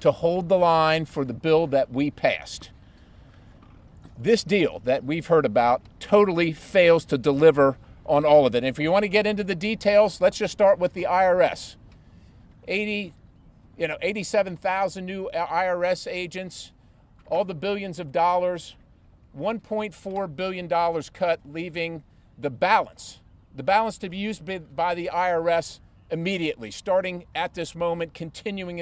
to hold the line for the bill that we passed. This deal that we've heard about totally fails to deliver on all of it. And if you want to get into the details, let's just start with the IRS. 87,000 new IRS agents, all the billions of dollars, $1.4 billion cut, leaving the balance to be used by the IRS immediately, starting at this moment, continuing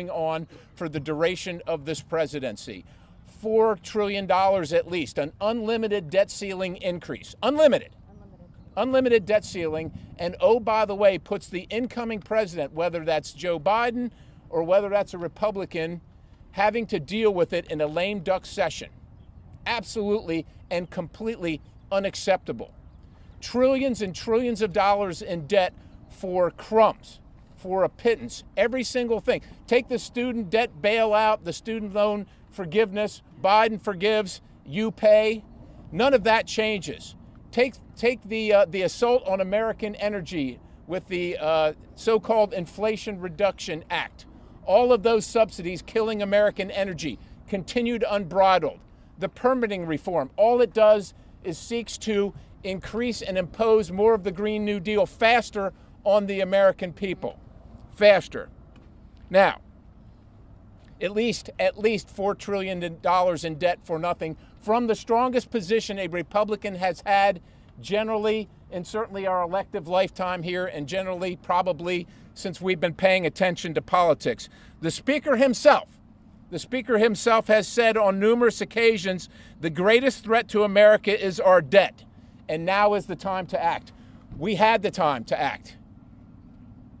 on for the duration of this presidency. $4 trillion at least, an unlimited debt ceiling increase. Unlimited debt ceiling. And oh, by the way, puts the incoming president, whether that's Joe Biden or whether that's a Republican, having to deal with it in a lame duck session. Absolutely and completely unacceptable. Trillions and trillions of dollars in debt for crumbs, for a pittance, every single thing. Take the student debt bailout, the student loan forgiveness. Biden forgives, you pay. None of that changes. Take the assault on American energy with the so-called Inflation Reduction Act. All of those subsidies killing American energy, continued unbridled. The permitting reform, all it does is seeks to increase and impose more of the Green New Deal faster on the American people. Faster. Now, at least $4 trillion in debt for nothing from the strongest position a Republican has had generally, and certainly our elective lifetime here, and generally probably since we've been paying attention to politics. The Speaker himself has said on numerous occasions, the greatest threat to America is our debt, and now is the time to act. We had the time to act.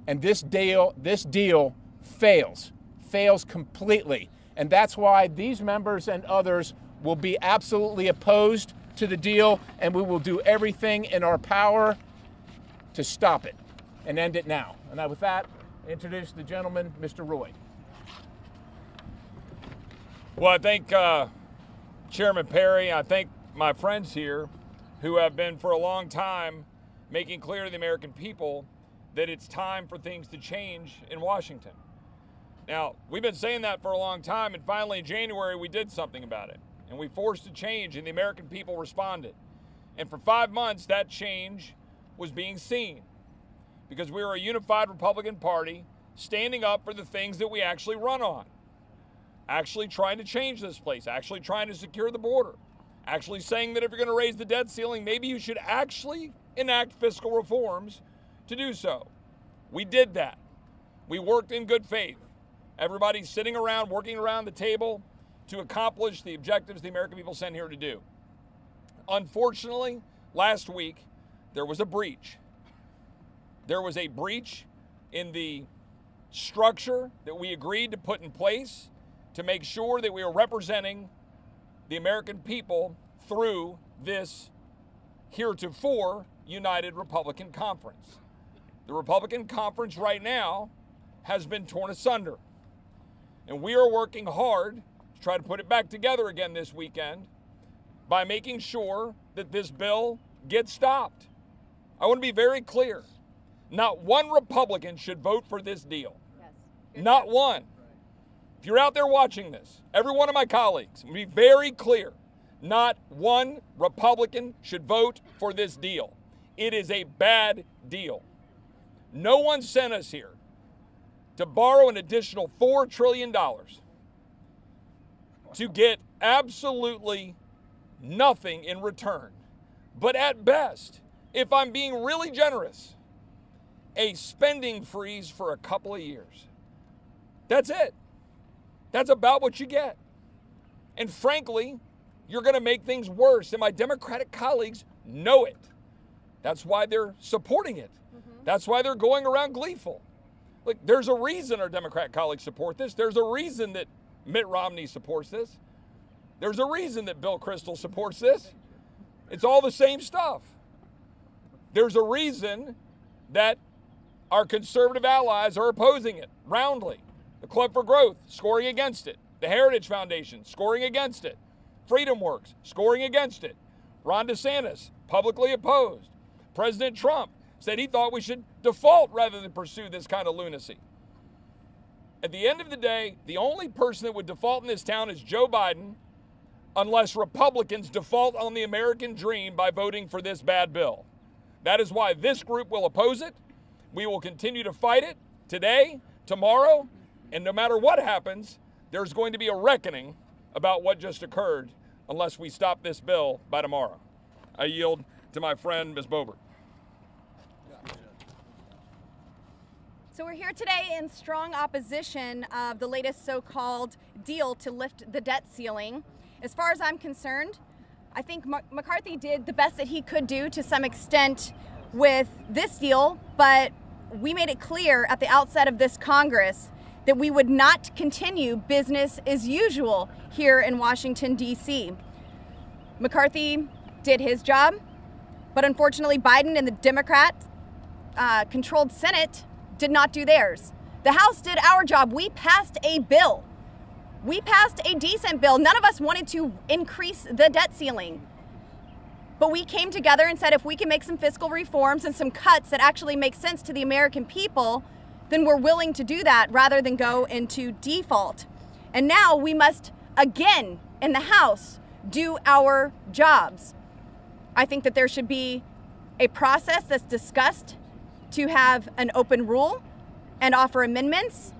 And this deal fails completely. And that's why these members and others will be absolutely opposed to the deal, and we will do everything in our power to stop it and end it now. And with that, I introduce the gentleman, Mr. Roy. Well, I thank Chairman Perry. I thank my friends here who have been for a long time making clear to the American people that it's time for things to change in Washington. Now, we've been saying that for a long time, and finally in January we did something about it. And we forced a change, and the American people responded. And for 5 months, that change was being seen because we were a unified Republican Party standing up for the things that we actually run on. Actually trying to change this place, actually trying to secure the border, actually saying that if you're going to raise the debt ceiling, maybe you should actually enact fiscal reforms to do so. We did that. We worked in good faith. Everybody's sitting around, working around the table to accomplish the objectives the American people sent here to do. Unfortunately, last week, there was a breach. There was a breach in the structure that we agreed to put in place to make sure that we are representing the American people through this heretofore United Republican Conference. The Republican Conference right now has been torn asunder. And we are working hard to try to put it back together again this weekend by making sure that this bill gets stopped. I want to be very clear. Not one Republican should vote for this deal. Yes. Not one. If you're out there watching this, every one of my colleagues, be very clear. Not one Republican should vote for this deal. It is a bad deal. No one sent us here to borrow an additional $4 trillion to get absolutely nothing in return. But at best, if I'm being really generous, a spending freeze for a couple of years. That's it. That's about what you get. And frankly, you're going to make things worse. And my Democratic colleagues know it. That's why they're supporting it. That's why they're going around gleeful. Look, there's a reason our Democrat colleagues support this. There's a reason that Mitt Romney supports this. There's a reason that Bill Kristol supports this. It's all the same stuff. There's a reason that our conservative allies are opposing it roundly. The Club for Growth, scoring against it. The Heritage Foundation, scoring against it. Freedom Works, scoring against it. Ron DeSantis, publicly opposed. President Trump said he thought we should default rather than pursue this kind of lunacy. At the end of the day, the only person that would default in this town is Joe Biden, unless Republicans default on the American dream by voting for this bad bill. That is why this group will oppose it. We will continue to fight it today, tomorrow, and no matter what happens, there's going to be a reckoning about what just occurred unless we stop this bill by tomorrow. I yield to my friend, Ms. Boebert. So we're here today in strong opposition of the latest so-called deal to lift the debt ceiling. As far as I'm concerned, I think McCarthy did the best that he could do to some extent with this deal, but we made it clear at the outset of this Congress that we would not continue business as usual here in Washington, D.C. McCarthy did his job, but unfortunately Biden and the Democrat-controlled Senate did not do theirs. The House did our job. We passed a bill. We passed a decent bill. None of us wanted to increase the debt ceiling. But we came together and said if we can make some fiscal reforms and some cuts that actually make sense to the American people, then we're willing to do that rather than go into default. And now we must, again, in the House, do our jobs. I think that there should be a process that's discussed to have an open rule and offer amendments.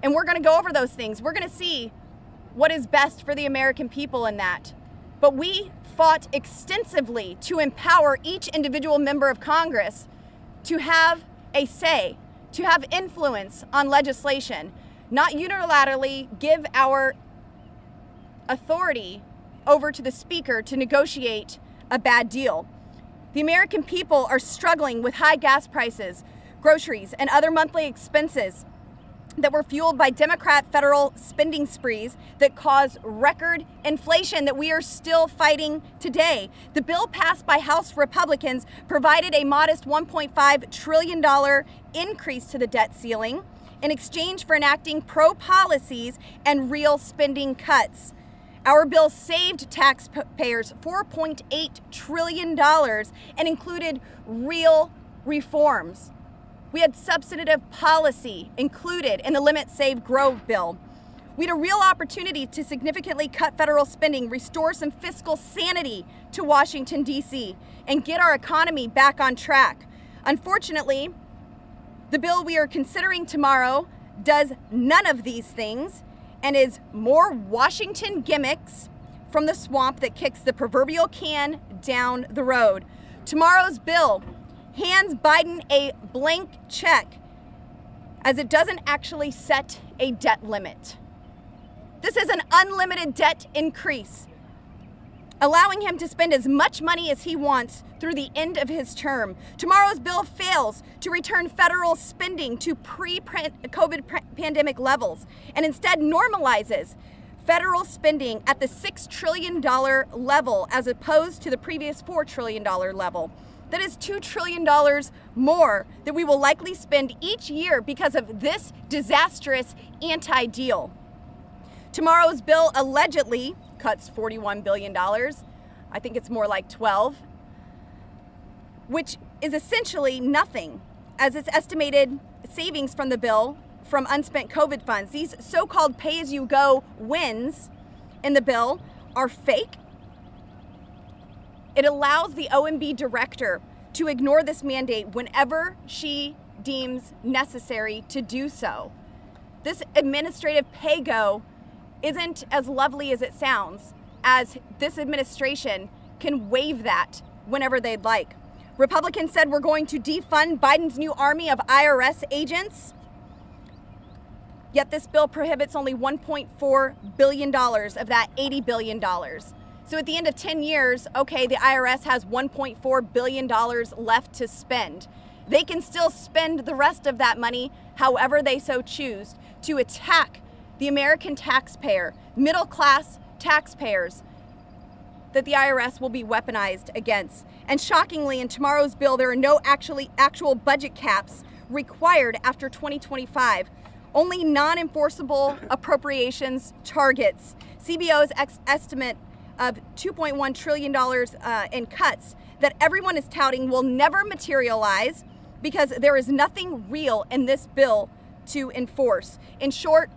And we're going to go over those things. We're going to see what is best for the American people in that. But we fought extensively to empower each individual member of Congress to have a say, to have influence on legislation, not unilaterally give our authority over to the Speaker to negotiate a bad deal. The American people are struggling with high gas prices, groceries, and other monthly expenses that were fueled by Democrat federal spending sprees that caused record inflation that we are still fighting today. The bill passed by House Republicans provided a modest $1.5 trillion increase to the debt ceiling in exchange for enacting pro-policies and real spending cuts. Our bill saved taxpayers $4.8 trillion and included real reforms. We had substantive policy included in the Limit, Save, Grow bill. We had a real opportunity to significantly cut federal spending, restore some fiscal sanity to Washington, D.C., and get our economy back on track. Unfortunately, the bill we are considering tomorrow does none of these things and is more Washington gimmicks from the swamp that kicks the proverbial can down the road. Tomorrow's bill hands Biden a blank check as it doesn't actually set a debt limit. This is an unlimited debt increase, allowing him to spend as much money as he wants through the end of his term. Tomorrow's bill fails to return federal spending to pre-COVID pandemic levels and instead normalizes federal spending at the $6 trillion level as opposed to the previous $4 trillion level. That is $2 trillion more that we will likely spend each year because of this disastrous anti-deal. Tomorrow's bill allegedly cuts $41 billion. I think it's more like 12, which is essentially nothing, as it's estimated savings from the bill from unspent COVID funds. These so-called pay-as-you-go wins in the bill are fake. It allows the OMB director to ignore this mandate whenever she deems necessary to do so. This administrative pay-go isn't as lovely as it sounds, as this administration can waive that whenever they'd like. Republicans said we're going to defund Biden's new army of IRS agents, yet this bill prohibits only $1.4 billion of that $80 billion. So at the end of 10 years, okay, the IRS has $1.4 billion left to spend. They can still spend the rest of that money however they so choose to attack the American taxpayer, middle-class taxpayers that the IRS will be weaponized against. And shockingly, in tomorrow's bill, there are no actual budget caps required after 2025. Only non-enforceable appropriations targets. CBO's estimate of $2.1 trillion in cuts that everyone is touting will never materialize because there is nothing real in this bill to enforce. In short,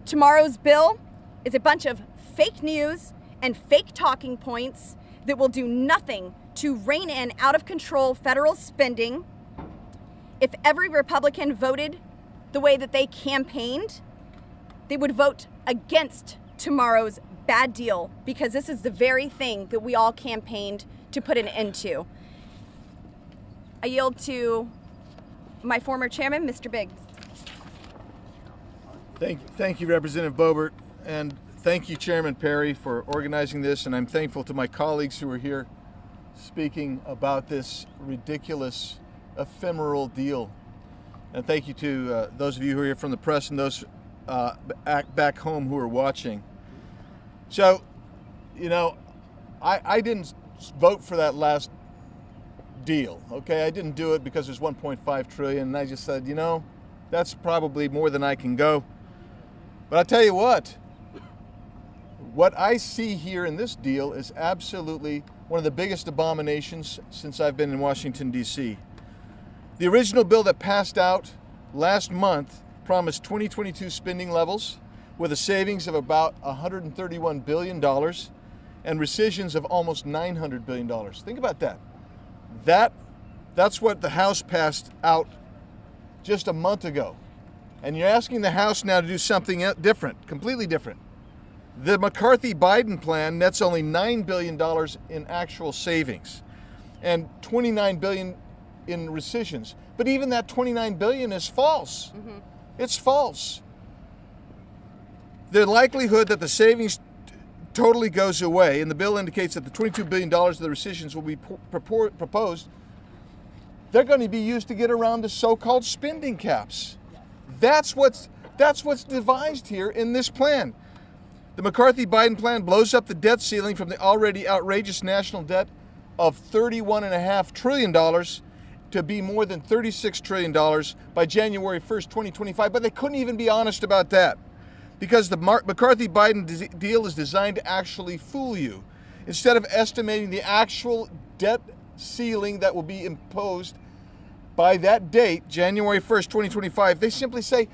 tomorrow's bill is a bunch of fake news and fake talking points that will do nothing to rein in out of control federal spending. If every Republican voted the way that they campaigned, they would vote against tomorrow's bad deal, because this is the very thing that we all campaigned to put an end to. I yield to my former chairman, Mr. Biggs. Thank you, Representative Boebert, and thank you, Chairman Perry, for organizing this, and I'm thankful to my colleagues who are here speaking about this ridiculous, ephemeral deal. And thank you to those of you who are here from the press and those back home who are watching. So, you know, I didn't vote for that last deal, okay? I didn't do it because there's 1.5 trillion, and I just said, you know, that's probably more than I can go. But I'll tell you what I see here in this deal is absolutely one of the biggest abominations since I've been in Washington, D.C. The original bill that passed out last month promised 2022 spending levels with a savings of about $131 billion and rescissions of almost $900 billion. Think about that. That's what the House passed out just a month ago. And you're asking the House now to do something different, completely different. The McCarthy-Biden plan nets only $9 billion in actual savings and $29 billion in rescissions. But even that $29 billion is false. Mm-hmm. It's false. The likelihood that the savings totally goes away, and the bill indicates that the $22 billion of the rescissions will be proposed, they're going to be used to get around the so-called spending caps. That's what's devised here in this plan. The McCarthy-Biden plan blows up the debt ceiling from the already outrageous national debt of $31.5 trillion to be more than $36 trillion by January 1st, 2025. But they couldn't even be honest about that, because the McCarthy-Biden deal is designed to actually fool you. Instead of estimating the actual debt ceiling that will be imposed by that date, January 1st, 2025, they simply say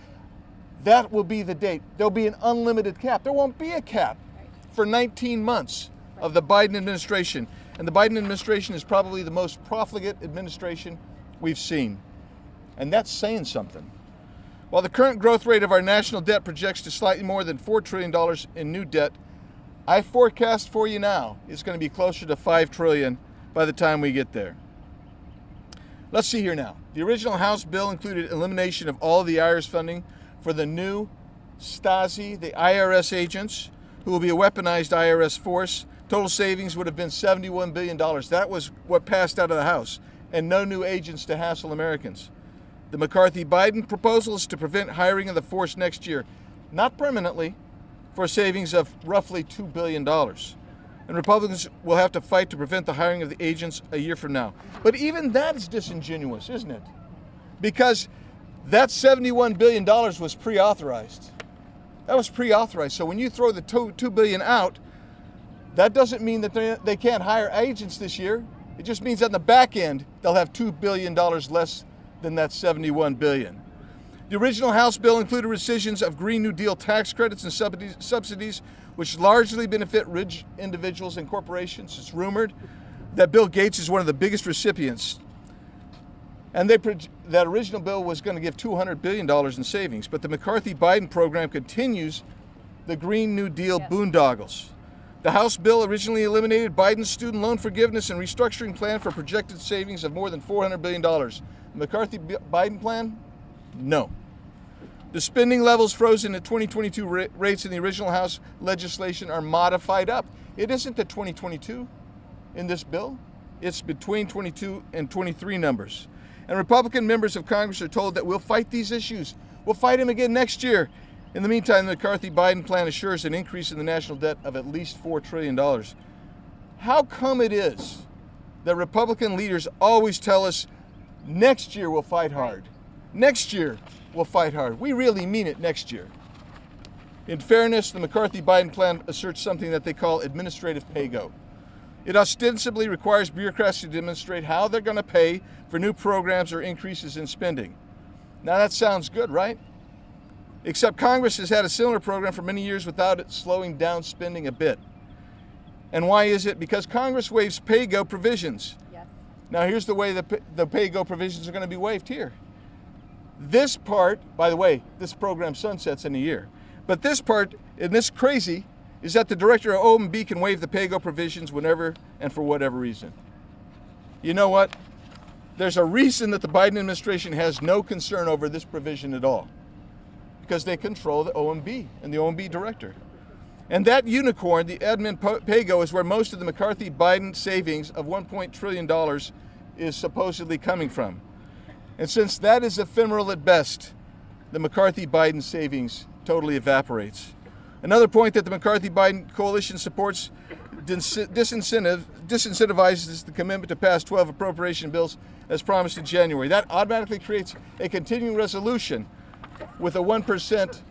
that will be the date. There'll be an unlimited cap. There won't be a cap for 19 months of the Biden administration. And the Biden administration is probably the most profligate administration we've seen. And that's saying something. While the current growth rate of our national debt projects to slightly more than $4 trillion in new debt, I forecast for you now it's going to be closer to $5 trillion by the time we get there. Let's see here now. The original House bill included elimination of all the IRS funding for the new Stasi, the IRS agents, who will be a weaponized IRS force. Total savings would have been $71 billion. That was what passed out of the House, and no new agents to hassle Americans. The McCarthy-Biden proposal is to prevent hiring of the force next year, not permanently, for savings of roughly $2 billion. And Republicans will have to fight to prevent the hiring of the agents a year from now. But even that is disingenuous, isn't it? Because that $71 billion was pre-authorized. That was pre-authorized. So when you throw the $2 billion out, that doesn't mean that they can't hire agents this year. It just means that on the back end, they'll have $2 billion less than that $71 billion. The original House bill included rescissions of Green New Deal tax credits and subsidies, which largely benefit rich individuals and corporations. It's rumored that Bill Gates is one of the biggest recipients. And that original bill was going to give $200 billion in savings. But the McCarthy-Biden program continues the Green New Deal boondoggles. The House bill originally eliminated Biden's student loan forgiveness and restructuring plan for projected savings of more than $400 billion. The McCarthy-Biden plan? No. The spending levels frozen at 2022 rates in the original House legislation are modified up. It isn't the 2022 in this bill. It's between 22 and 23 numbers. And Republican members of Congress are told that we'll fight these issues. We'll fight them again next year. In the meantime, the McCarthy-Biden plan assures an increase in the national debt of at least $4 trillion. How come it is that Republican leaders always tell us, next year we'll fight hard? Next year we'll fight hard. We really mean it next year. In fairness, the McCarthy-Biden plan asserts something that they call administrative pay-go. It ostensibly requires bureaucrats to demonstrate how they're going to pay for new programs or increases in spending. Now that sounds good, right? except Congress has had a similar program for many years without it slowing down spending a bit. And why is it? Because Congress waives pay-go provisions. Yes. Now here's the way the pay-go provisions are going to be waived here. This part, by the way, this program sunsets in a year. But this part, and this crazy, is that the director of OMB can waive the pay-go provisions whenever and for whatever reason. You know what? There's a reason that the Biden administration has no concern over this provision at all. Because they control the OMB and the OMB director. And that unicorn, the admin pay-go, is where most of the McCarthy-Biden savings of $1 trillion is supposedly coming from. And since that is ephemeral at best, the McCarthy-Biden savings totally evaporates. Another point that the McCarthy-Biden coalition supports disincentivizes the commitment to pass 12 appropriation bills as promised in January. That automatically creates a continuing resolution with a 1%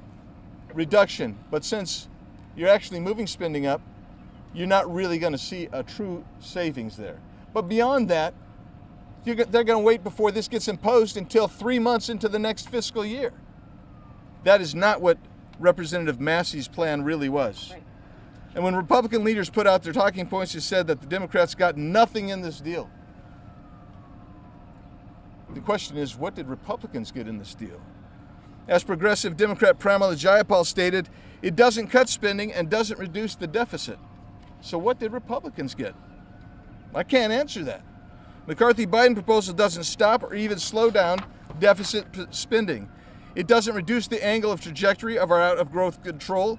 reduction. But since you're actually moving spending up, you're not really going to see a true savings there. But beyond that, they're going to wait before this gets imposed until 3 months into the next fiscal year. That is not what Representative Massey's plan really was. Right. And when Republican leaders put out their talking points, they said that the Democrats got nothing in this deal. The question is, what did Republicans get in this deal? As progressive Democrat Pramila Jayapal stated, it doesn't cut spending and doesn't reduce the deficit. So what did Republicans get? I can't answer that. McCarthy-Biden proposal doesn't stop or even slow down deficit spending. It doesn't reduce the angle of trajectory of our out of control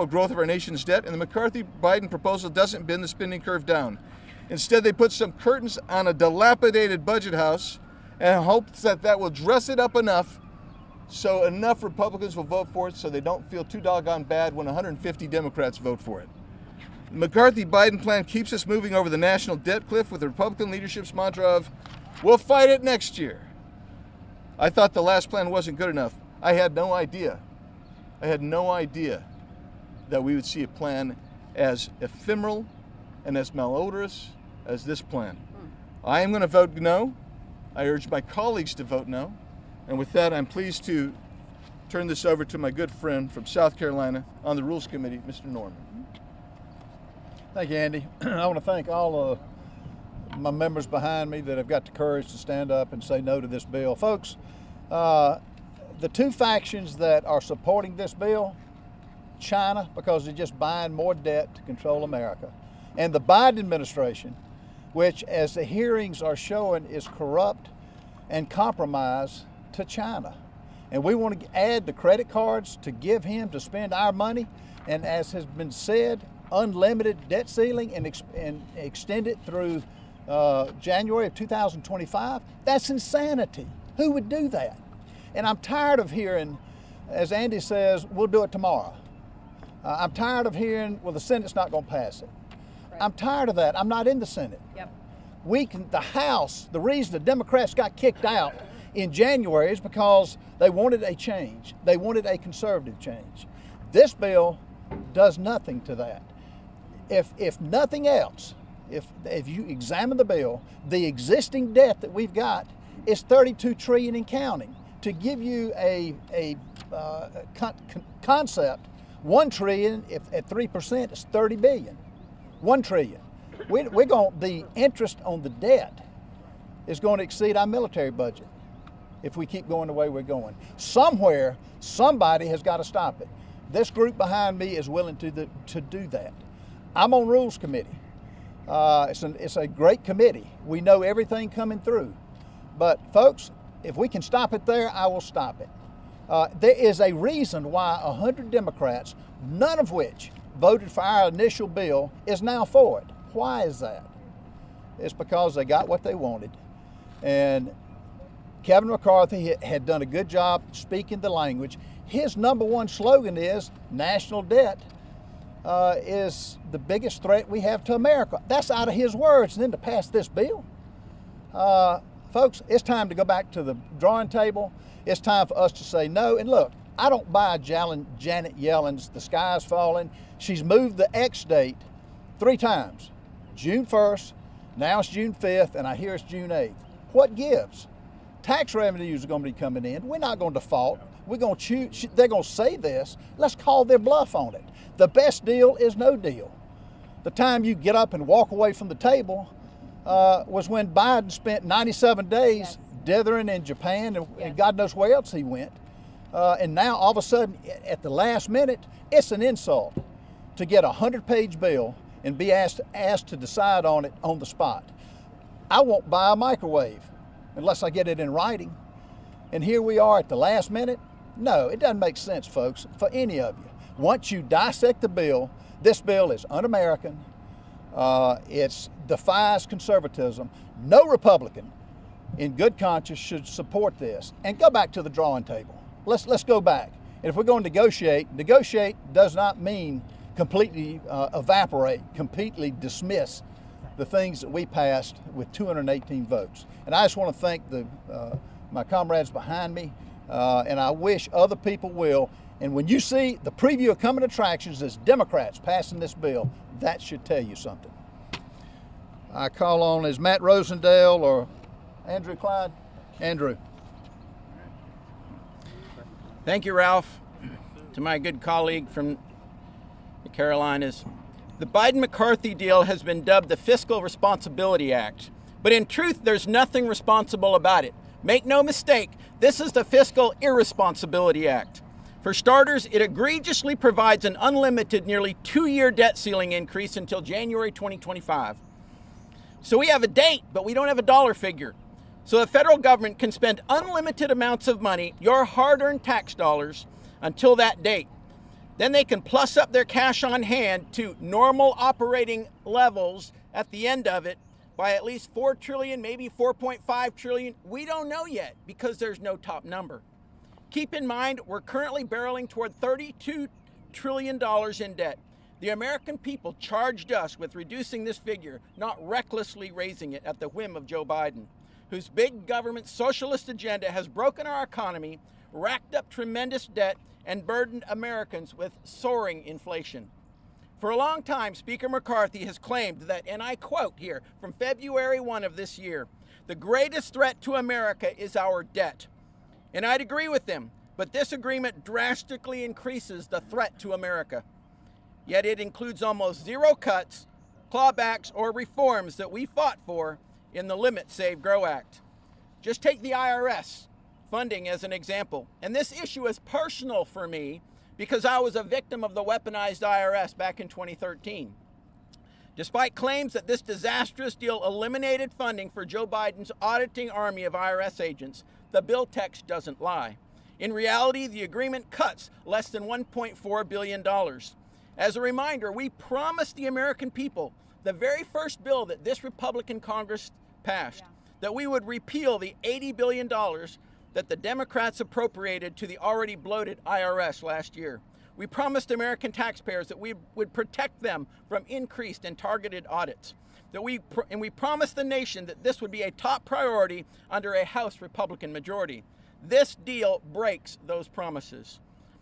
growth of our nation's debt, and the McCarthy-Biden proposal doesn't bend the spending curve down. Instead, they put some curtains on a dilapidated budget house and hope that that will dress it up enough so enough Republicans will vote for it so they don't feel too doggone bad when 150 Democrats vote for it. The McCarthy-Biden plan keeps us moving over the national debt cliff with the Republican leadership's mantra of, we'll fight it next year. I thought the last plan wasn't good enough. I had no idea that we would see a plan as ephemeral and as malodorous as this plan. I am going to vote no. I urge my colleagues to vote no. And with that, I'm pleased to turn this over to my good friend from South Carolina on the Rules Committee, Mr. Norman. Thank you, Andy. I want to thank all of my members behind me that have got the courage to stand up and say no to this bill. Folks, the two factions that are supporting this bill, China, because they're just buying more debt to control America, and the Biden administration, which, as the hearings are showing, is corrupt and compromised to China. And we want to add the credit cards to give him to spend our money, and as has been said, unlimited debt ceiling and extend it through January of 2025. That's insanity. Who would do that? And I'm tired of hearing, as Andy says, we'll do it tomorrow. I'm tired of hearing, well, the Senate's not going to pass it. Right. I'm tired of that. I'm not in the Senate. Yep. The House, the reason the Democrats got kicked out in January is because they wanted a change. They wanted a conservative change. This bill does nothing to that. If nothing else, if you examine the bill, the existing debt that we've got is $32 trillion and counting. To give you a concept, $1 trillion at 3% is $30 billion. $1 trillion. The interest on the debt is going to exceed our military budget if we keep going the way we're going. Somewhere, somebody has got to stop it. This group behind me is willing to do that. I'm on Rules Committee. It's a great committee. We know everything coming through. But folks, if we can stop it there, I will stop it. There is a reason why 100 Democrats, none of which voted for our initial bill, is now for it. Why is that? It's because they got what they wanted. And Kevin McCarthy had done a good job speaking the language. His number one slogan is national debt is the biggest threat we have to America. That's out of his words. And then to pass this bill, folks, it's time to go back to the drawing table. It's time for us to say no. And look, I don't buy Janet Yellen's "the sky's falling." She's moved the X date 3 times. June 1st, now it's June 5th, and I hear it's June 8th. What gives? Tax revenues are going to be coming in. We're not going to default. We're going to choose. They're going to say this. Let's call their bluff on it. The best deal is no deal. The time you get up and walk away from the table was when Biden spent 97 days dithering in Japan and God knows where else he went. And now all of a sudden, at the last minute, it's an insult to get a 100-page bill and be asked to decide on it on the spot. I won't buy a microwave unless I get it in writing. And here we are at the last minute. No, it doesn't make sense, folks, for any of you. Once you dissect the bill, this bill is un-American. It defies conservatism. No Republican in good conscience should support this. And go back to the drawing table. Let's go back. And if we're going to negotiate does not mean completely evaporate, completely dismiss the things that we passed with 218 votes. And I just want to thank my comrades behind me, and I wish other people will. And when you see the preview of coming attractions as Democrats passing this bill, that should tell you something. I call on, is Matt Rosendale or Andrew Clyde? Andrew. Thank you, Ralph. To my good colleague from the Carolinas, the Biden-McCarthy deal has been dubbed the Fiscal Responsibility Act. But in truth, there's nothing responsible about it. Make no mistake, this is the Fiscal Irresponsibility Act. For starters, it egregiously provides an unlimited, nearly 2-year debt ceiling increase until January 2025. So we have a date, but we don't have a dollar figure. So the federal government can spend unlimited amounts of money, your hard-earned tax dollars, until that date. Then they can plus up their cash on hand to normal operating levels at the end of it by at least 4 trillion, maybe 4.5 trillion. We don't know yet because there's no top number. Keep in mind, we're currently barreling toward $32 trillion in debt. The American people charged us with reducing this figure, not recklessly raising it at the whim of Joe Biden, whose big government socialist agenda has broken our economy, racked up tremendous debt, and burdened Americans with soaring inflation. For a long time, Speaker McCarthy has claimed that, and I quote here from February 1 of this year, the greatest threat to America is our debt. And I'd agree with him, but this agreement drastically increases the threat to America. Yet it includes almost zero cuts, clawbacks, or reforms that we fought for in the Limit, Save, Grow Act. Just take the IRS funding as an example. And this issue is personal for me because I was a victim of the weaponized IRS back in 2013. Despite claims that this disastrous deal eliminated funding for Joe Biden's auditing army of IRS agents, the bill text doesn't lie. In reality, the agreement cuts less than $1.4 billion. As a reminder, we promised the American people, the very first bill that this Republican Congress passed, that we would repeal the $80 billion that the Democrats appropriated to the already bloated IRS last year. We promised American taxpayers that we would protect them from increased and targeted audits. We promised the nation that this would be a top priority under a House Republican majority. This deal breaks those promises.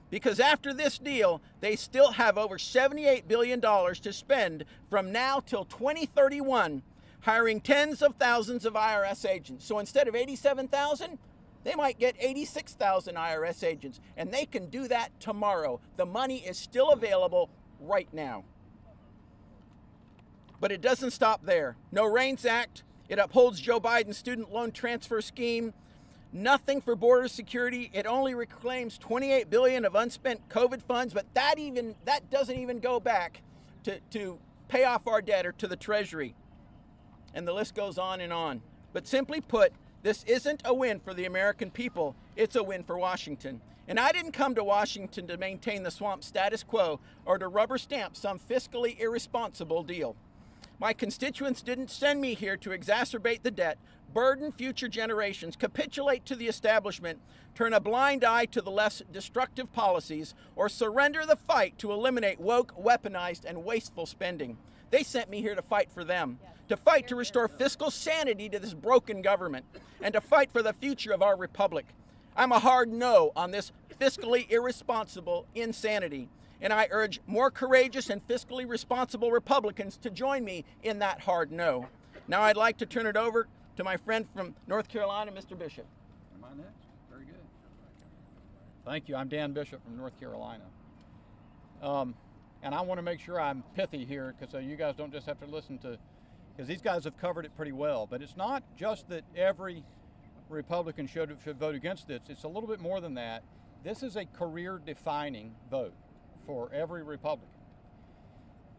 Because after this deal, they still have over $78 billion to spend from now till 2031, hiring tens of thousands of IRS agents. So instead of 87,000, they might get 86,000 IRS agents, and they can do that tomorrow. The money is still available right now. But it doesn't stop there. No Reins Act. It upholds Joe Biden's student loan transfer scheme. Nothing for border security. It only reclaims $28 billion of unspent COVID funds, but that doesn't even go back to pay off our debt or to the Treasury. And the list goes on and on. But simply put, this isn't a win for the American people. It's a win for Washington. And I didn't come to Washington to maintain the swamp status quo or to rubber stamp some fiscally irresponsible deal. My constituents didn't send me here to exacerbate the debt, burden future generations, capitulate to the establishment, turn a blind eye to the less destructive policies, or surrender the fight to eliminate woke, weaponized, and wasteful spending. They sent me here to fight for them, to fight to restore fiscal sanity to this broken government, and to fight for the future of our republic. I'm a hard no on this fiscally irresponsible insanity, and I urge more courageous and fiscally responsible Republicans to join me in that hard no. Now I'd like to turn it over to my friend from North Carolina, Mr. Bishop. Am I next? Very good. Thank you. I'm Dan Bishop from North Carolina. And I want to make sure I'm pithy here, because so you guys don't just have to listen to, because these guys have covered it pretty well. But it's not just that every Republican should vote against this. It's a little bit more than that. This is a career-defining vote for every Republican.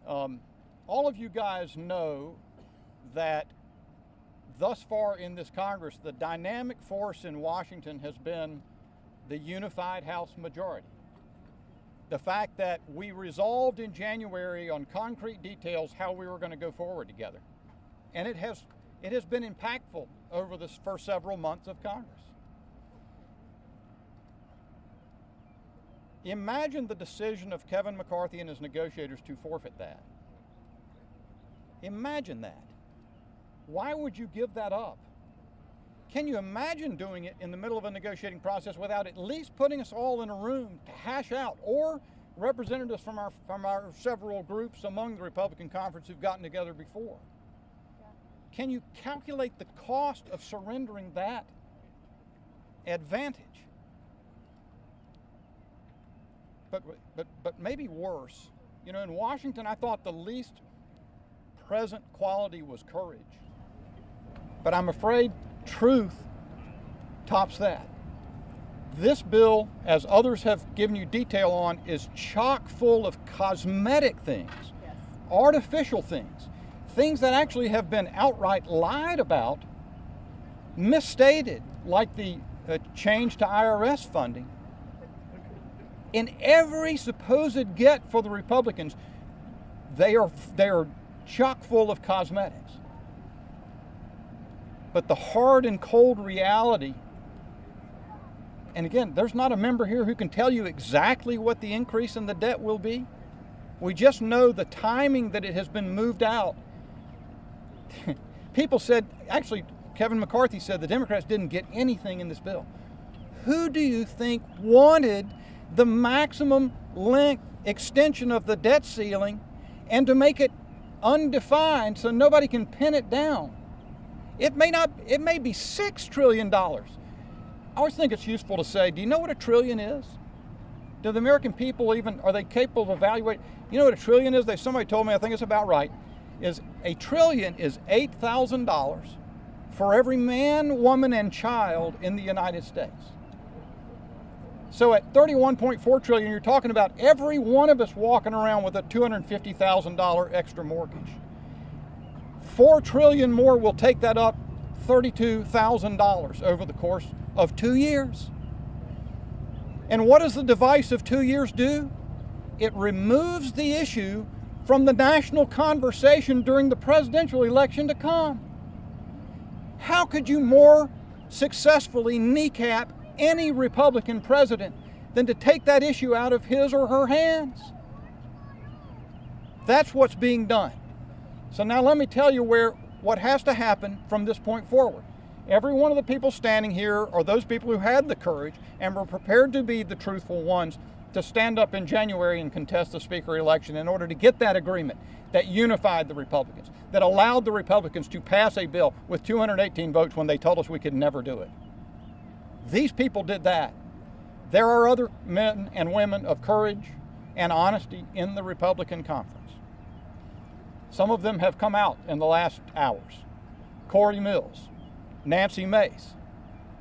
All of you guys know that thus far in this Congress, the dynamic force in Washington has been the unified House majority. The fact that we resolved in January on concrete details how we were going to go forward together. And it has been impactful over the first several months of Congress. Imagine the decision of Kevin McCarthy and his negotiators to forfeit that. Imagine that. Why would you give that up? Can you imagine doing it in the middle of a negotiating process without at least putting us all in a room to hash out, or representatives from our several groups among the Republican conference who've gotten together before? Yeah. Can you calculate the cost of surrendering that advantage? But maybe worse. You know, in Washington, I thought the least present quality was courage. But I'm afraid truth tops that. This bill, as others have given you detail on, is chock full of cosmetic things, yes, artificial things, things that actually have been outright lied about, misstated, like the change to IRS funding. In every supposed get for the Republicans, they are chock full of cosmetics. But the hard and cold reality, and again, there's not a member here who can tell you exactly what the increase in the debt will be. We just know the timing that it has been moved out. People said, actually, Kevin McCarthy said the Democrats didn't get anything in this bill. Who do you think wanted the maximum length extension of the debt ceiling and to make it undefined so nobody can pin it down? It may be $6 trillion. I always think it's useful to say, do you know what a trillion is? Do the American people are they capable of evaluating? You know what a trillion is? Somebody told me, I think it's about right, is a trillion is $8,000 for every man, woman, and child in the United States. So at $31.4 trillion, you're talking about every one of us walking around with a $250,000 extra mortgage. $4 trillion more will take that up $32,000 over the course of 2 years. And what does the device of 2 years do? It removes the issue from the national conversation during the presidential election to come. How could you more successfully kneecap any Republican president than to take that issue out of his or her hands? That's what's being done. So now let me tell you what has to happen from this point forward. Every one of the people standing here are those people who had the courage and were prepared to be the truthful ones to stand up in January and contest the Speaker election in order to get that agreement that unified the Republicans, that allowed the Republicans to pass a bill with 218 votes when they told us we could never do it. These people did that. There are other men and women of courage and honesty in the Republican conference. Some of them have come out in the last hours. Corey Mills, Nancy Mace,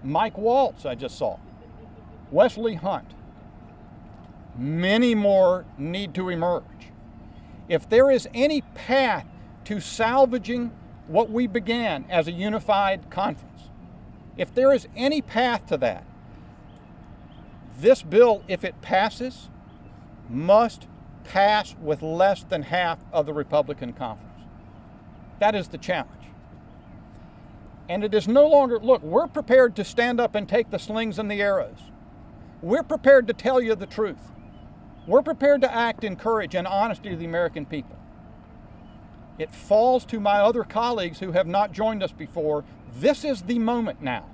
Mike Waltz I just saw, Wesley Hunt. Many more need to emerge. If there is any path to salvaging what we began as a unified conference, if there is any path to that, this bill, if it passes, must pass with less than half of the Republican conference. That is the challenge. And it is no longer, look, we're prepared to stand up and take the slings and the arrows. We're prepared to tell you the truth. We're prepared to act in courage and honesty to the American people. It falls to my other colleagues who have not joined us before. This is the moment now.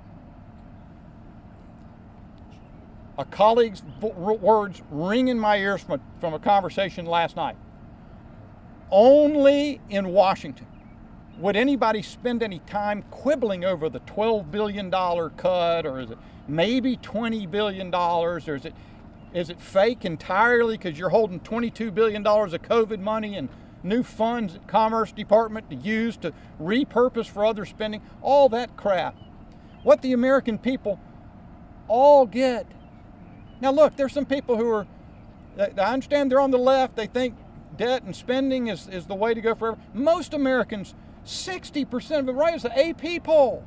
A colleague's words ring in my ears from a conversation last night. Only in Washington would anybody spend any time quibbling over the $12 billion cut, or is it maybe $20 billion, or is it fake entirely because you're holding $22 billion of COVID money and new funds at Commerce Department to use to repurpose for other spending? All that crap. What the American people all get. Now look, there's some people who are, I understand they're on the left, they think debt and spending is the way to go forever. Most Americans, 60% of the right, is the AP poll.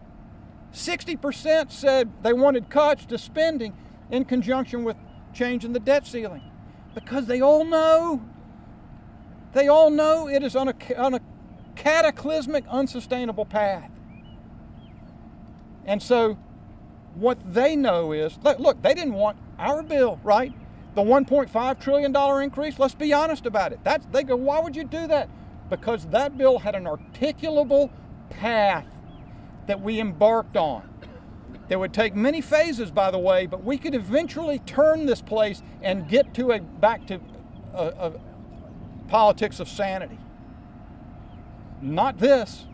60% said they wanted cuts to spending in conjunction with changing the debt ceiling, because they all know it is on a cataclysmic, unsustainable path. And so what they know is, look, they didn't want our bill, right? The $1.5 trillion increase, let's be honest about it. They go, why would you do that? Because that bill had an articulable path that we embarked on. That would take many phases, by the way, but we could eventually turn this place and get to back to a politics of sanity. Not this.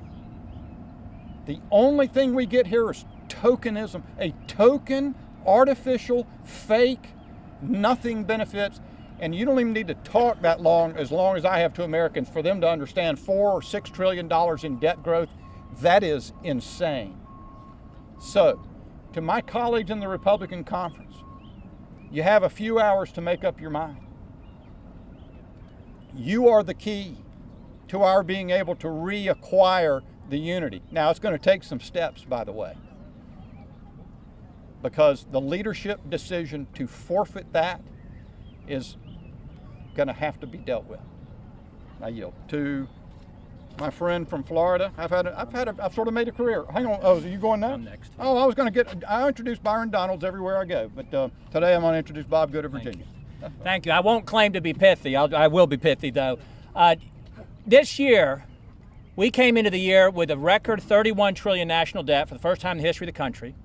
The only thing we get here is tokenism, a token, artificial, fake, nothing benefits, and you don't even need to talk that long as I have to Americans for them to understand $4 or $6 trillion in debt growth. That is insane. So, to my colleagues in the Republican conference, you have a few hours to make up your mind. You are the key to our being able to reacquire the unity. Now, it's going to take some steps, by the way, because the leadership decision to forfeit that is going to have to be dealt with. I yield to my friend from Florida. I've sort of made a career. Hang on. Oh, are you going now? I'm next. Oh, I introduce Byron Donalds everywhere I go, but today I'm going to introduce Bob Good of Virginia. Thank you. I won't claim to be pithy. I will be pithy, though. This year, we came into the year with a record $31 trillion national debt for the first time in the history of the country.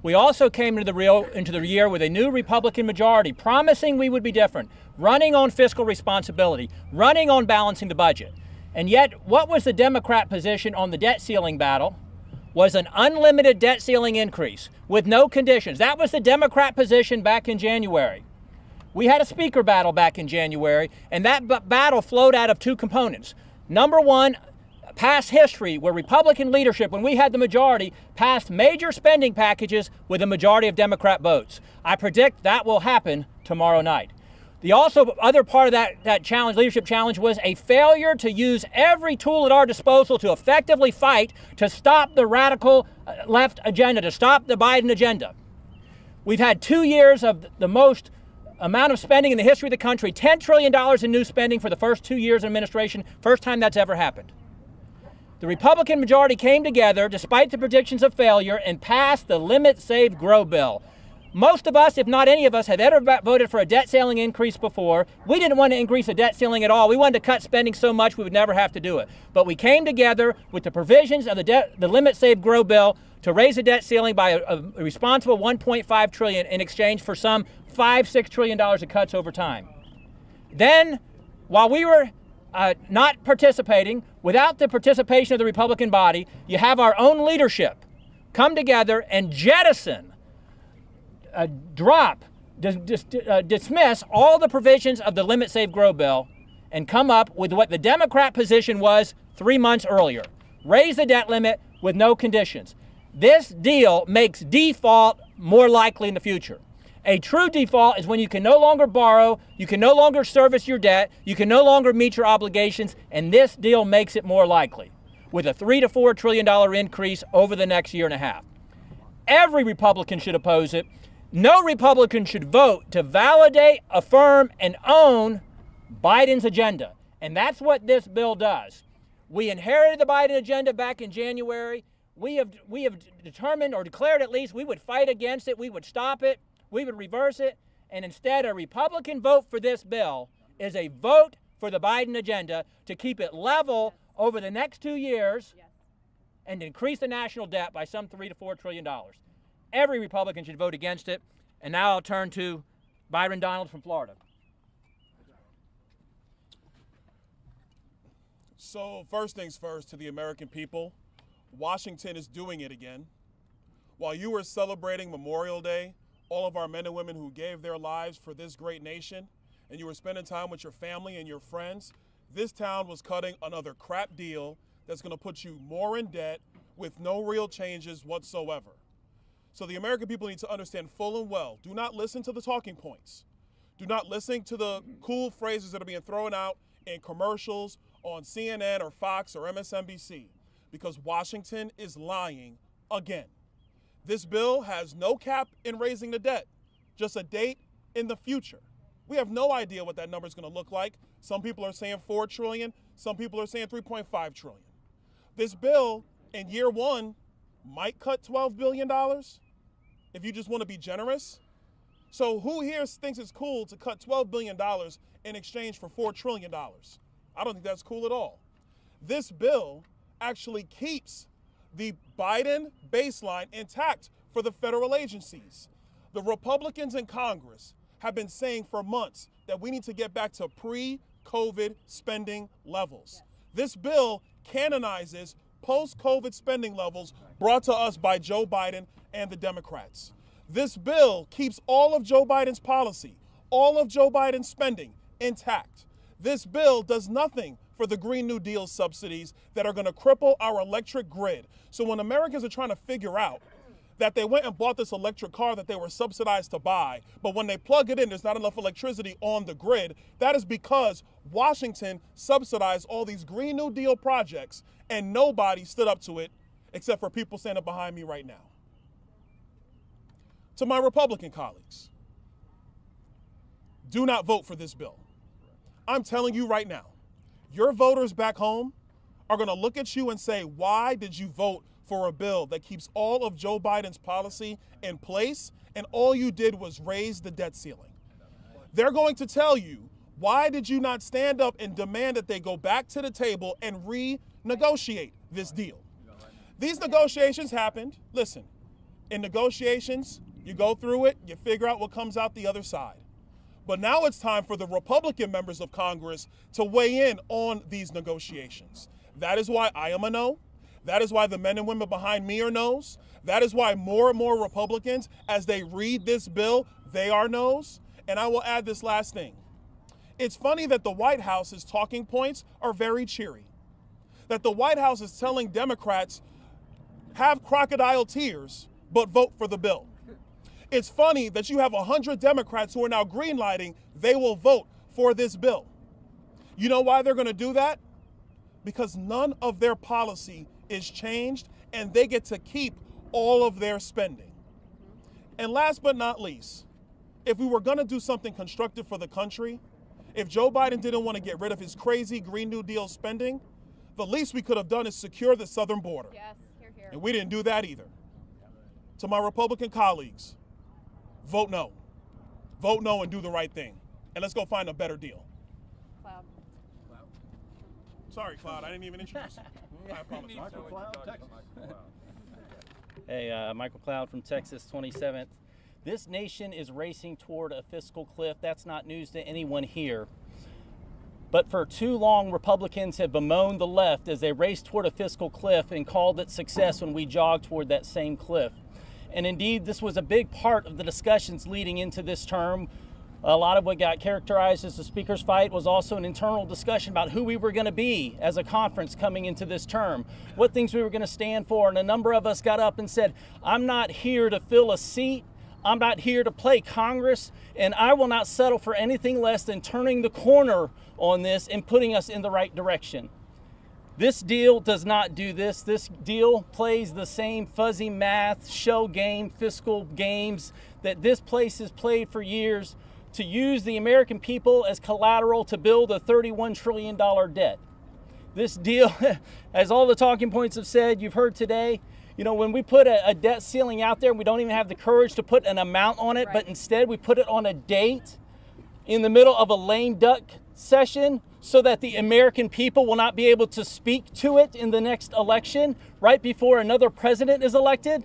We also came into the year with a new Republican majority, promising we would be different, running on fiscal responsibility, running on balancing the budget. And yet, what was the Democrat position on the debt ceiling battle? Was an unlimited debt ceiling increase with no conditions. That was the Democrat position back in January. We had a speaker battle back in January, and that battle flowed out of two components. Number one, past history where Republican leadership, when we had the majority, passed major spending packages with a majority of Democrat votes. I predict that will happen tomorrow night. The other part of that challenge, leadership challenge, was a failure to use every tool at our disposal to effectively fight to stop the radical left agenda, to stop the Biden agenda. We've had 2 years of the most amount of spending in the history of the country, $10 trillion in new spending for the first 2 years of administration, first time that's ever happened. The Republican majority came together, despite the predictions of failure, and passed the Limit, Save, Grow bill. Most of us, if not any of us, have ever voted for a debt ceiling increase before. We didn't want to increase the debt ceiling at all. We wanted to cut spending so much we would never have to do it. But we came together with the provisions of the Limit, Save, Grow bill to raise the debt ceiling by a responsible $1.5 trillion in exchange for some $5-6 trillion of cuts over time. Then, while we were not participating, without the participation of the Republican body, you have our own leadership come together and jettison, dismiss all the provisions of the Limit, Save, Grow bill and come up with what the Democrat position was 3 months earlier. Raise the debt limit with no conditions. This deal makes default more likely in the future. A true default is when you can no longer borrow, you can no longer service your debt, you can no longer meet your obligations, and this deal makes it more likely, with a $3 to $4 trillion increase over the next year and a half. Every Republican should oppose it. No Republican should vote to validate, affirm, and own Biden's agenda. And that's what this bill does. We inherited the Biden agenda back in January. We have determined, or declared at least, we would fight against it, we would stop it, we would reverse it, and instead a Republican vote for this bill is a vote for the Biden agenda to keep it level over the next 2 years and increase the national debt by some $3 to $4 trillion. Every Republican should vote against it. And now I'll turn to Byron Donalds from Florida. So first things first, to the American people, Washington is doing it again. While you were celebrating Memorial Day, all of our men and women who gave their lives for this great nation, and you were spending time with your family and your friends, this town was cutting another crap deal that's going to put you more in debt with no real changes whatsoever. So the American people need to understand full and well, do not listen to the talking points. Do not listen to the cool phrases that are being thrown out in commercials on CNN or Fox or MSNBC, because Washington is lying again. This bill has no cap in raising the debt, just a date in the future. We have no idea what that number is going to look like. Some people are saying $4 trillion, some people are saying $3.5 trillion. This bill in year one might cut $12 billion if you just want to be generous. So who here thinks it's cool to cut $12 billion in exchange for $4 trillion? I don't think that's cool at all. This bill actually keeps the Biden baseline intact for the federal agencies. The Republicans in Congress have been saying for months that we need to get back to pre-COVID spending levels. This bill canonizes post-COVID spending levels brought to us by Joe Biden and the Democrats. This bill keeps all of Joe Biden's policy, all of Joe Biden's spending intact. This bill does nothing for the Green New Deal subsidies that are going to cripple our electric grid. So when Americans are trying to figure out that they went and bought this electric car that they were subsidized to buy, but when they plug it in, there's not enough electricity on the grid, that is because Washington subsidized all these Green New Deal projects and nobody stood up to it except for people standing behind me right now. To my Republican colleagues, do not vote for this bill. I'm telling you right now, your voters back home are going to look at you and say, why did you vote for a bill that keeps all of Joe Biden's policy in place and all you did was raise the debt ceiling? They're going to tell you, why did you not stand up and demand that they go back to the table and renegotiate this deal? These negotiations happened. Listen, in negotiations, you go through it, you figure out what comes out the other side. But now it's time for the Republican members of Congress to weigh in on these negotiations. That is why I am a no. That is why the men and women behind me are no's. That is why more and more Republicans, as they read this bill, they are no's. And I will add this last thing. It's funny that the White House's talking points are very cheery. That the White House is telling Democrats, have crocodile tears, but vote for the bill. It's funny that you have 100 Democrats who are now greenlighting they will vote for this bill. You know why they're going to do that? Because none of their policy is changed and they get to keep all of their spending. And last but not least, if we were going to do something constructive for the country, if Joe Biden didn't want to get rid of his crazy Green New Deal spending, the least we could have done is secure the southern border. Yes, hear, hear. And we didn't do that either. To my Republican colleagues, vote no. Vote no and do the right thing. And let's go find a better deal. Cloud. Sorry, Cloud, I didn't even introduce you. I apologize. Michael Cloud, Texas. Hey, Michael Cloud from Texas, 27th. This nation is racing toward a fiscal cliff. That's not news to anyone here. But for too long, Republicans have bemoaned the left as they race toward a fiscal cliff and called it success when we jog toward that same cliff. And indeed, this was a big part of the discussions leading into this term. A lot of what got characterized as the speaker's fight was also an internal discussion about who we were going to be as a conference coming into this term, what things we were going to stand for. And a number of us got up and said, I'm not here to fill a seat. I'm not here to play Congress, and I will not settle for anything less than turning the corner on this and putting us in the right direction. This deal does not do this. This deal plays the same fuzzy math, show game, fiscal games that this place has played for years to use the American people as collateral to build a $31 trillion debt. This deal, as all the talking points have said, you've heard today, you know, when we put a debt ceiling out there, we don't even have the courage to put an amount on it, right. But instead we put it on a date in the middle of a lame duck session so that the American people will not be able to speak to it in the next election right before another president is elected.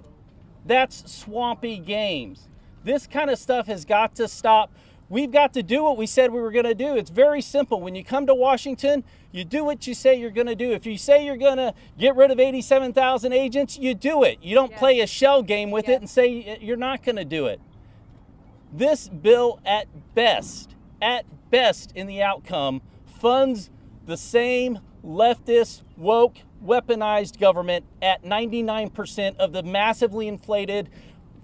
That's swampy games. This kind of stuff has got to stop. We've got to do what we said we were going to do. It's very simple. When you come to Washington, you do what you say you're going to do. If you say you're going to get rid of 87,000 agents, you do it. You don't play a shell game with it and say you're not going to do it. This bill, at best in the outcome, funds the same leftist, woke, weaponized government at 99% of the massively inflated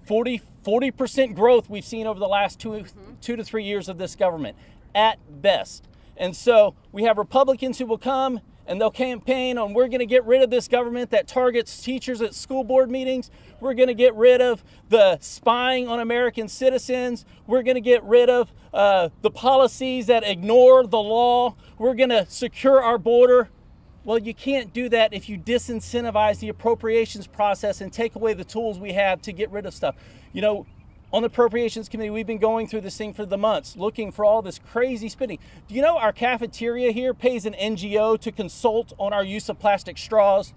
40% growth we've seen over the last two to 3 years of this government, at best. And so we have Republicans who will come and they'll campaign on, we're going to get rid of this government that targets teachers at school board meetings. We're going to get rid of the spying on American citizens. We're going to get rid of the policies that ignore the law. We're going to secure our border. Well, you can't do that if you disincentivize the appropriations process and take away the tools we have to get rid of stuff. You know, on the Appropriations Committee, we've been going through this thing for the months, looking for all this crazy spending. Do you know our cafeteria here pays an NGO to consult on our use of plastic straws?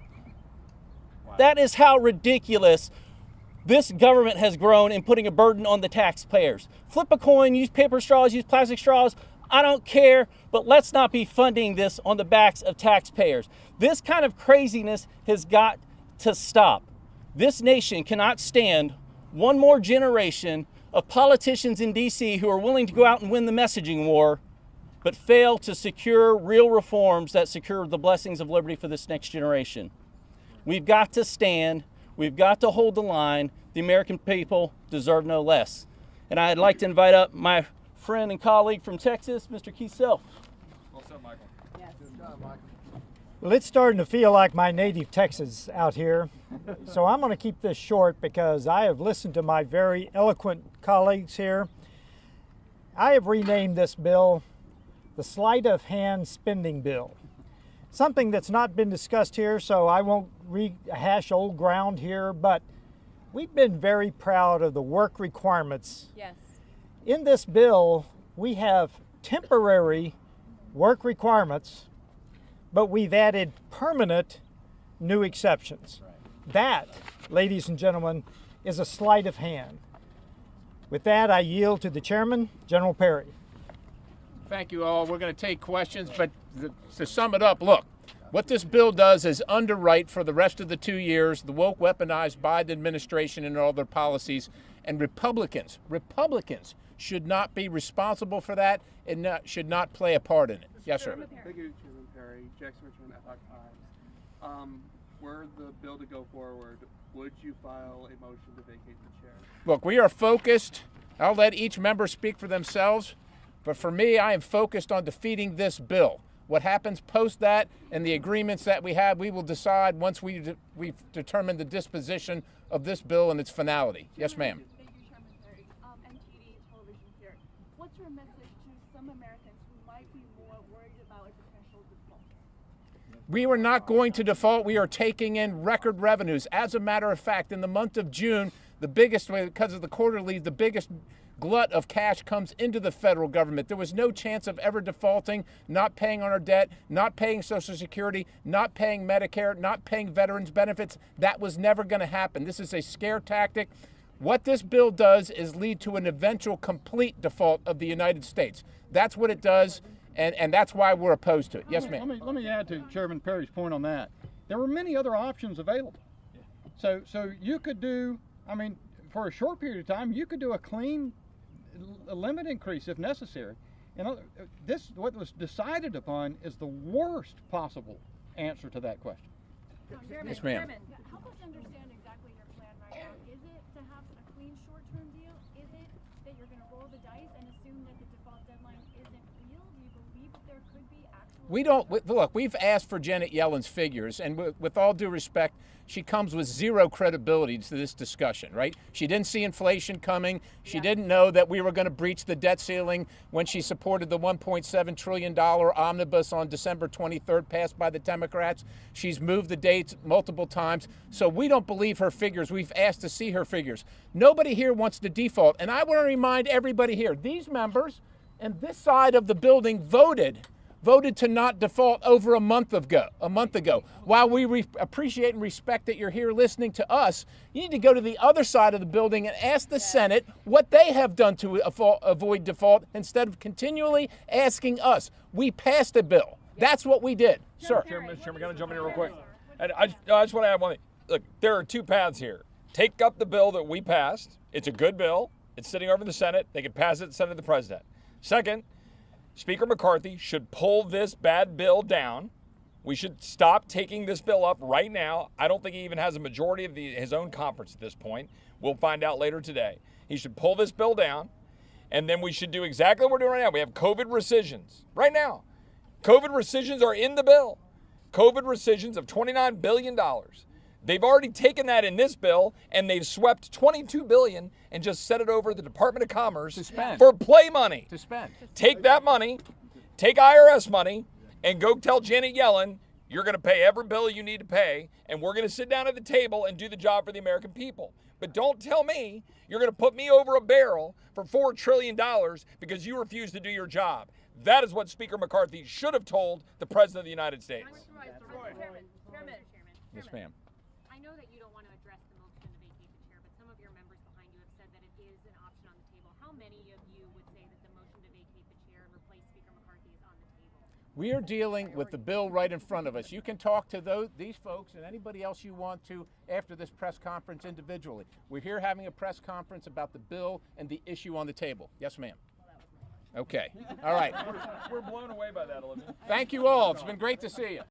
Wow. That is how ridiculous this government has grown in putting a burden on the taxpayers. Flip a coin, use paper straws, use plastic straws. I don't care, but let's not be funding this on the backs of taxpayers. This kind of craziness has got to stop. This nation cannot stand one more generation of politicians in D.C. who are willing to go out and win the messaging war, but fail to secure real reforms that secure the blessings of liberty for this next generation. We've got to stand. We've got to hold the line. The American people deserve no less. And I'd like to invite up my friend and colleague from Texas, Mr. Keith Self. What's up, Michael? Yes. Good job, Michael. Well, it's starting to feel like my native Texas out here. So I'm going to keep this short because I have listened to my very eloquent colleagues here. I have renamed this bill the Sleight of Hand Spending Bill. Something that's not been discussed here, so I won't rehash old ground here, but we've been very proud of the work requirements. Yes. In this bill, we have temporary work requirements, but we've added permanent new exceptions. That, ladies and gentlemen, is a sleight of hand. With that, I yield to the chairman, General Perry. Thank you all. We're going to take questions, but to sum it up, look, what this bill does is underwrite for the rest of the 2 years the woke, weaponized Biden administration and all their policies, and Republicans should not be responsible for that and should not play a part in it. Yes, sir. Thank you, Chairman Perry. Jackson Richmond, Epoch Times. Were the bill to go forward, would you file a motion to vacate the chair? Look, we are focused. I'll let each member speak for themselves, but for me, I am focused on defeating this bill. What happens post that and the agreements that we have, we will decide once we've determined the disposition of this bill and its finality. Yes, ma'am. Thank you, Chairman Perry. NTD television here. What's your message to some Americans who might be more worried about a potential default? We are not going to default. We are taking in record revenues. As a matter of fact, in the month of June, the biggest, because of the quarterly, the biggest glut of cash comes into the federal government. There was no chance of ever defaulting, not paying on our debt, not paying Social Security, not paying Medicare, not paying veterans benefits. That was never going to happen. This is a scare tactic. What this bill does is lead to an eventual complete default of the United States. That's what it does, and that's why we're opposed to it. Yes, ma'am. Let me add to Chairman Perry's point on that. There were many other options available. So you could do, I mean, for a short period of time, you could do a clean limit increase if necessary. What was decided upon is the worst possible answer to that question. Yes, ma'am. Help us understand exactly your plan right now. Is it to have a clean short-term deal? Is it that you're going to roll the dice and assume that the default deadline isn't real? Do you believe that there could be actual... We don't, look, we've asked for Janet Yellen's figures, and with all due respect, she comes with zero credibility to this discussion, right? She didn't see inflation coming. She didn't know that we were going to breach the debt ceiling when she supported the $1.7 trillion omnibus on December 23rd, passed by the Democrats. She's moved the dates multiple times. So we don't believe her figures. We've asked to see her figures. Nobody here wants to default. And I want to remind everybody here, these members and this side of the building voted voted to not default over a month ago. While we appreciate and respect that you're here listening to us, you need to go to the other side of the building and ask the Senate what they have done to avoid default instead of continually asking us. We passed a bill. That's what we did. Sir. Mr. Chairman, can I jump in here real quick? And I just want to add one thing. Look, there are two paths here. Take up the bill that we passed. It's a good bill. It's sitting over in the Senate. They can pass it and send it to the president. Second, Speaker McCarthy should pull this bad bill down. We should stop taking this bill up right now. I don't think he even has a majority of his own conference at this point. We'll find out later today. He should pull this bill down, and then we should do exactly what we're doing right now. We have COVID rescissions right now. COVID rescissions are in the bill. COVID rescissions of $29 billion. They've already taken that in this bill, and they've swept $22 billion and just set it over to the Department of Commerce for play money. To spend. Take that money, take IRS money, and go tell Janet Yellen, you're going to pay every bill you need to pay, and we're going to sit down at the table and do the job for the American people. But don't tell me you're going to put me over a barrel for $4 trillion because you refuse to do your job. That is what Speaker McCarthy should have told the President of the United States. Chairman. Yes, ma'am. I know that you don't want to address the motion to vacate the chair, but some of your members behind you have said that it is an option on the table. How many of you would say that the motion to vacate the chair and replace Speaker McCarthy is on the table? We are dealing with the bill right in front of us. You can talk to these folks and anybody else you want to after this press conference individually. We're here having a press conference about the bill and the issue on the table. Yes, ma'am. Okay. All right. We're blown away by that, Olivia. Thank you all. It's been great to see you.